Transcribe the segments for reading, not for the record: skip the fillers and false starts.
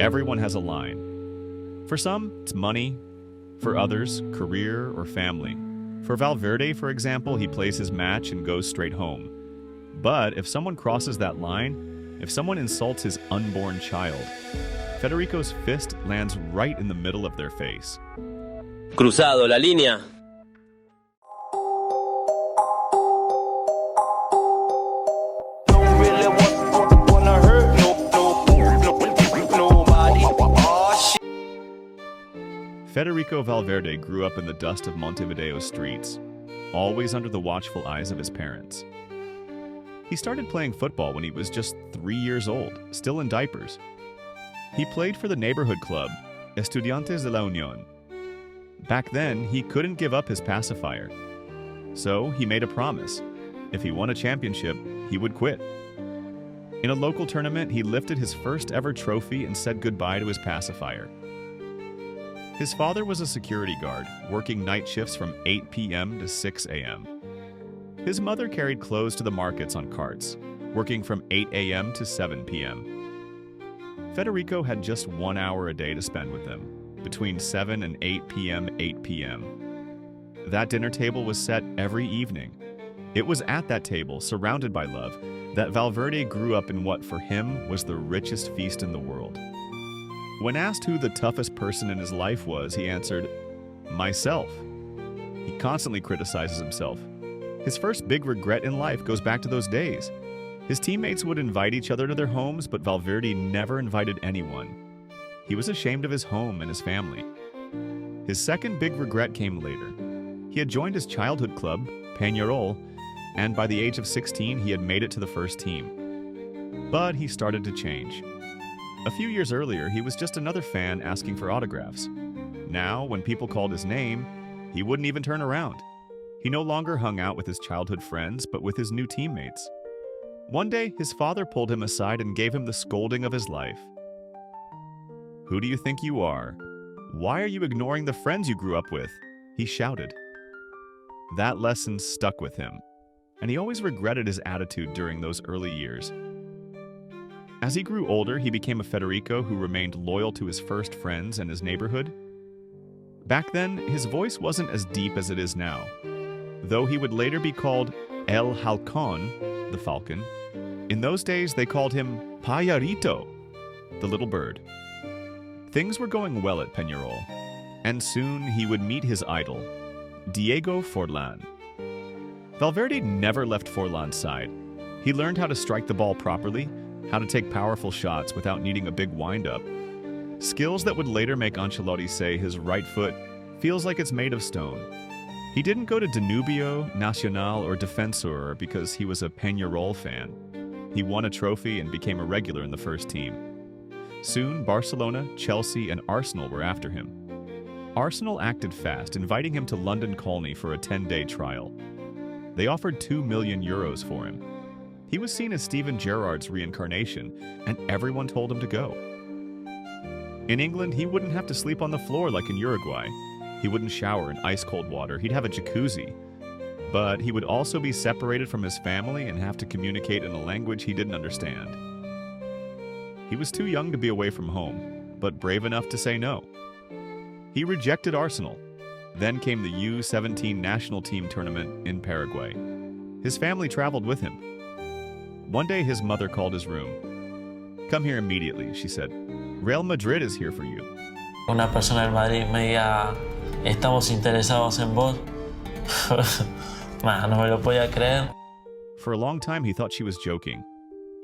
Everyone has a line. For some, it's money. For others, career or family. For Valverde, for example, he plays his match and goes straight home. But if someone crosses that line, if someone insults his unborn child, Federico's fist lands right in the middle of their face. Cruzado la línea. Federico Valverde grew up in the dust of Montevideo's streets, always under the watchful eyes of his parents. He started playing football when he was just 3 years old, still in diapers. He played for the neighborhood club, Estudiantes de la Unión. Back then, he couldn't give up his pacifier. So he made a promise. If he won a championship, he would quit. In a local tournament, he lifted his first ever trophy and said goodbye to his pacifier. His father was a security guard, working night shifts from 8 p.m. to 6 a.m. His mother carried clothes to the markets on carts, working from 8 a.m. to 7 p.m. Federico had just 1 hour a day to spend with them, between 7 and 8 p.m. 8 p.m. That dinner table was set every evening. It was at that table, surrounded by love, that Valverde grew up in what for him was the richest feast in the world. When asked who the toughest person in his life was, he answered, "Myself." He constantly criticizes himself. His first big regret in life goes back to those days. His teammates would invite each other to their homes, but Valverde never invited anyone. He was ashamed of his home and his family. His second big regret came later. He had joined his childhood club, Peñarol, and by the age of 16, he had made it to the first team. But he started to change. A few years earlier, he was just another fan asking for autographs. Now, when people called his name, he wouldn't even turn around. He no longer hung out with his childhood friends, but with his new teammates. One day, his father pulled him aside and gave him the scolding of his life. "Who do you think you are? Why are you ignoring the friends you grew up with?" he shouted. That lesson stuck with him, and he always regretted his attitude during those early years. As he grew older, he became a Federico who remained loyal to his first friends and his neighborhood. Back then, his voice wasn't as deep as it is now. Though he would later be called El Halcón, the Falcon, in those days they called him Pajarito, the little bird. Things were going well at Peñarol, and soon he would meet his idol, Diego Forlán. Valverde never left Forlán's side. He learned how to strike the ball properly, how to take powerful shots without needing a big wind-up. Skills that would later make Ancelotti say his right foot feels like it's made of stone. He didn't go to Danubio, Nacional, or Defensor because he was a Peñarol fan. He won a trophy and became a regular in the first team. Soon, Barcelona, Chelsea, and Arsenal were after him. Arsenal acted fast, inviting him to London Colney for a 10-day trial. They offered €2 million for him. He was seen as Steven Gerrard's reincarnation, and everyone told him to go. In England, he wouldn't have to sleep on the floor like in Uruguay. He wouldn't shower in ice-cold water. He'd have a jacuzzi. But he would also be separated from his family and have to communicate in a language he didn't understand. He was too young to be away from home, but brave enough to say no. He rejected Arsenal. Then came the U17 national team tournament in Paraguay. His family traveled with him. One day his mother called his room. "Come here immediately," she said. "Real Madrid is here for you." Una persona del Madrid me diga, "Estamos interesados en vos." No me lo podía creer. For a long time he thought she was joking.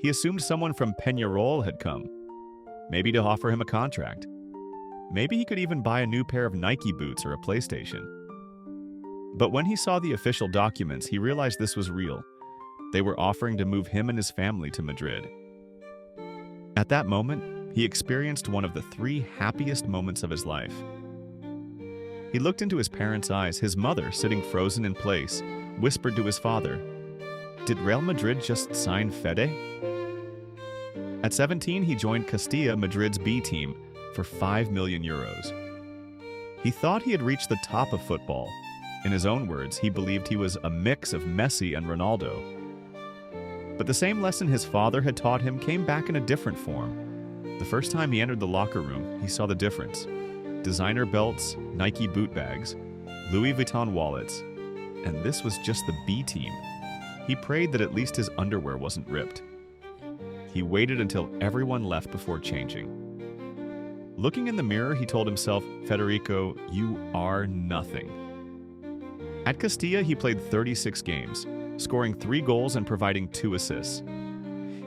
He assumed someone from Peñarol had come, maybe to offer him a contract. Maybe he could even buy a new pair of Nike boots or a PlayStation. But when he saw the official documents, he realized this was real. They were offering to move him and his family to Madrid. At that moment, he experienced one of the 3 happiest moments of his life. He looked into his parents' eyes. His mother, sitting frozen in place, whispered to his father, "Did Real Madrid just sign Fede?" At 17, he joined Castilla Madrid's B team for €5 million. He thought he had reached the top of football. In his own words, he believed he was a mix of Messi and Ronaldo. But the same lesson his father had taught him came back in a different form. The first time he entered the locker room, he saw the difference. Designer belts, Nike boot bags, Louis Vuitton wallets, and this was just the B team. He prayed that at least his underwear wasn't ripped. He waited until everyone left before changing. Looking in the mirror, he told himself, "Federico, you are nothing." At Castilla, he played 36 games, scoring 3 goals and providing 2 assists.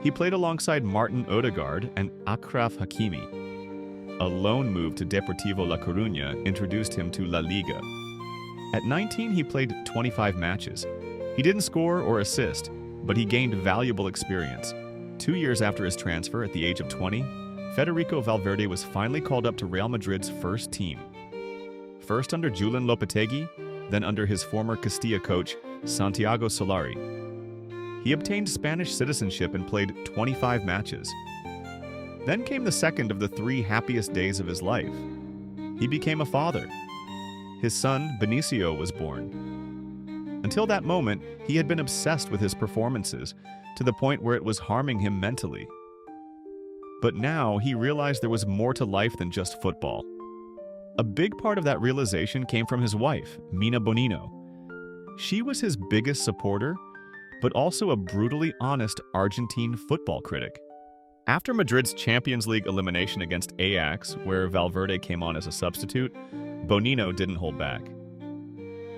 He played alongside Martin Odegaard and Achraf Hakimi. A loan move to Deportivo La Coruña introduced him to La Liga. At 19, he played 25 matches. He didn't score or assist, but he gained valuable experience. 2 years after his transfer, at the age of 20, Federico Valverde was finally called up to Real Madrid's first team. First under Julen Lopetegui, then under his former Castilla coach, Santiago Solari. He obtained Spanish citizenship and played 25 matches. Then came the second of the 3 happiest days of his life. He became a father. His son, Benicio, was born. Until that moment, he had been obsessed with his performances, to the point where it was harming him mentally. But now he realized there was more to life than just football. A big part of that realization came from his wife, Mina Bonino. She was his biggest supporter, but also a brutally honest Argentine football critic. After Madrid's Champions League elimination against Ajax, where Valverde came on as a substitute, Bonino didn't hold back.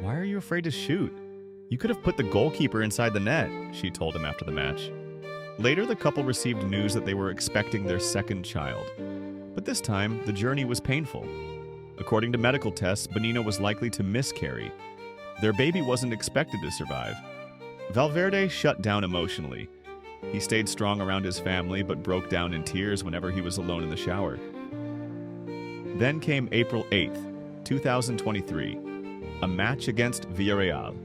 "Why are you afraid to shoot? You could have put the goalkeeper inside the net," she told him after the match. Later, the couple received news that they were expecting their second child. But this time, the journey was painful. According to medical tests, Bonino was likely to miscarry. Their baby wasn't expected to survive. Valverde shut down emotionally. He stayed strong around his family, but broke down in tears whenever he was alone in the shower. Then came April 8th, 2023, a match against Villarreal.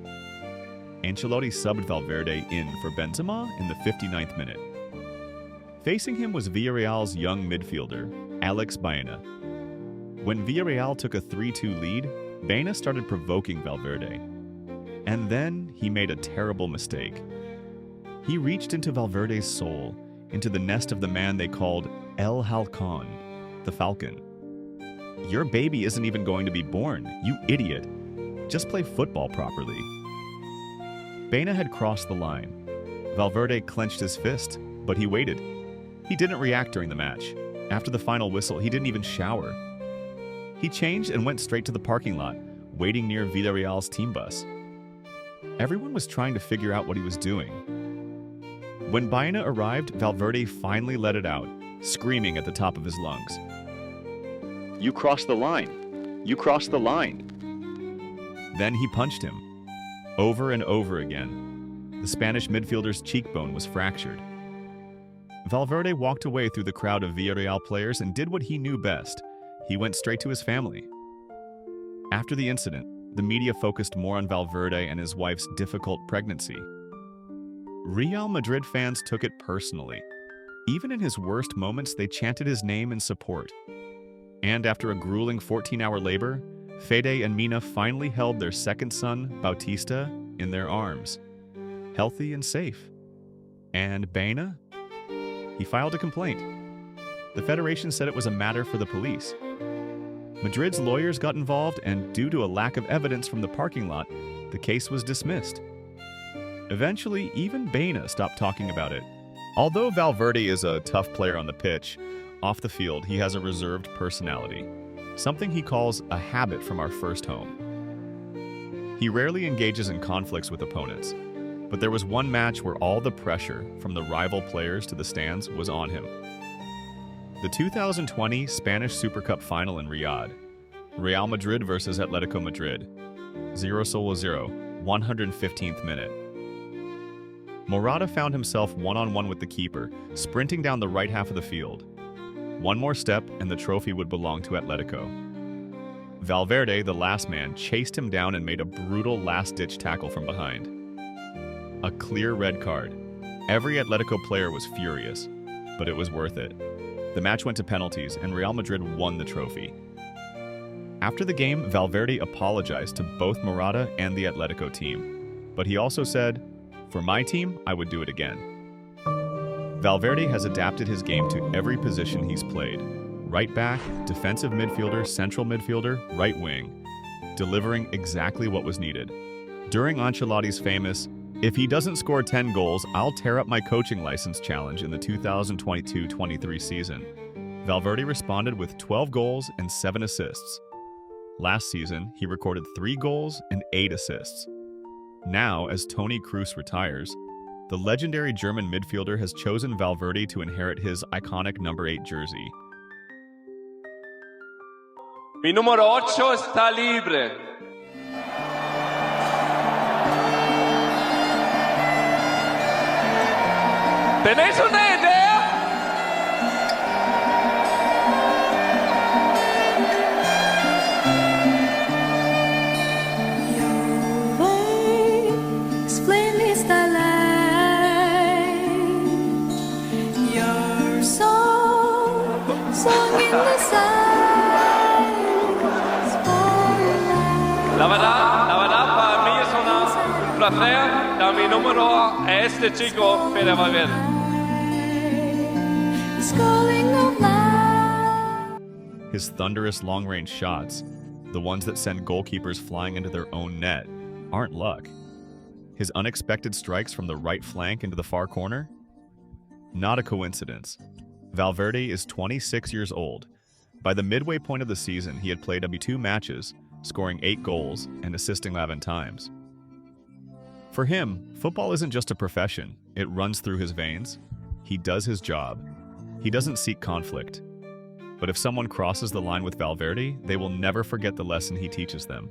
Ancelotti subbed Valverde in for Benzema in the 59th minute. Facing him was Villarreal's young midfielder, Alex Baena. When Villarreal took a 3-2 lead, Baena started provoking Valverde. And then he made a terrible mistake. He reached into Valverde's soul, into the nest of the man they called El Halcon, the Falcon. "Your baby isn't even going to be born, you idiot. Just play football properly." Baena had crossed the line. Valverde clenched his fist, but he waited. He didn't react during the match. After the final whistle, he didn't even shower. He changed and went straight to the parking lot, waiting near Villarreal's team bus. Everyone was trying to figure out what he was doing. When Baena arrived, Valverde finally let it out, screaming at the top of his lungs. "You crossed the line! You crossed the line!" Then he punched him. Over and over again. The Spanish midfielder's cheekbone was fractured. Valverde walked away through the crowd of Villarreal players and did what he knew best. He went straight to his family. After the incident, the media focused more on Valverde and his wife's difficult pregnancy. Real Madrid fans took it personally. Even in his worst moments, they chanted his name in support. And after a grueling 14-hour labor, Fede and Mina finally held their second son, Bautista, in their arms, healthy and safe. And Baena? He filed a complaint. The Federation said it was a matter for the police. Madrid's lawyers got involved, and due to a lack of evidence from the parking lot, the case was dismissed. Eventually, even Baena stopped talking about it. Although Valverde is a tough player on the pitch, off the field he has a reserved personality, something he calls a habit from our first home. He rarely engages in conflicts with opponents, but there was one match where all the pressure from the rival players to the stands was on him. The 2020 Spanish Super Cup final in Riyadh. Real Madrid versus Atletico Madrid. 0-0, 115th minute. Morata found himself one-on-one with the keeper, sprinting down the right half of the field. One more step and the trophy would belong to Atletico. Valverde, the last man, chased him down and made a brutal last-ditch tackle from behind. A clear red card. Every Atletico player was furious, but it was worth it. The match went to penalties, and Real Madrid won the trophy. After the game, Valverde apologized to both Morata and the Atletico team. But he also said, "For my team, I would do it again." Valverde has adapted his game to every position he's played. Right back, defensive midfielder, central midfielder, right wing, delivering exactly what was needed. During Ancelotti's famous, "If he doesn't score 10 goals, I'll tear up my coaching license" challenge in the 2022-23 season, Valverde responded with 12 goals and 7 assists. Last season, he recorded 3 goals and 8 assists. Now, as Toni Kroos retires, the legendary German midfielder has chosen Valverde to inherit his iconic number 8 jersey. Mi número 8 está libre. ¿Tenéis una idea? La verdad, para mí es un placer dar mi número a este chico, Fede Valverde. His thunderous long-range shots, the ones that send goalkeepers flying into their own net, aren't luck. His unexpected strikes from the right flank into the far corner? Not a coincidence. Valverde is 26 years old. By the midway point of the season, he had played 2 matches, scoring 8 goals and assisting 11 times. For him, football isn't just a profession, it runs through his veins. He does his job. He doesn't seek conflict. But if someone crosses the line with Valverde, they will never forget the lesson he teaches them.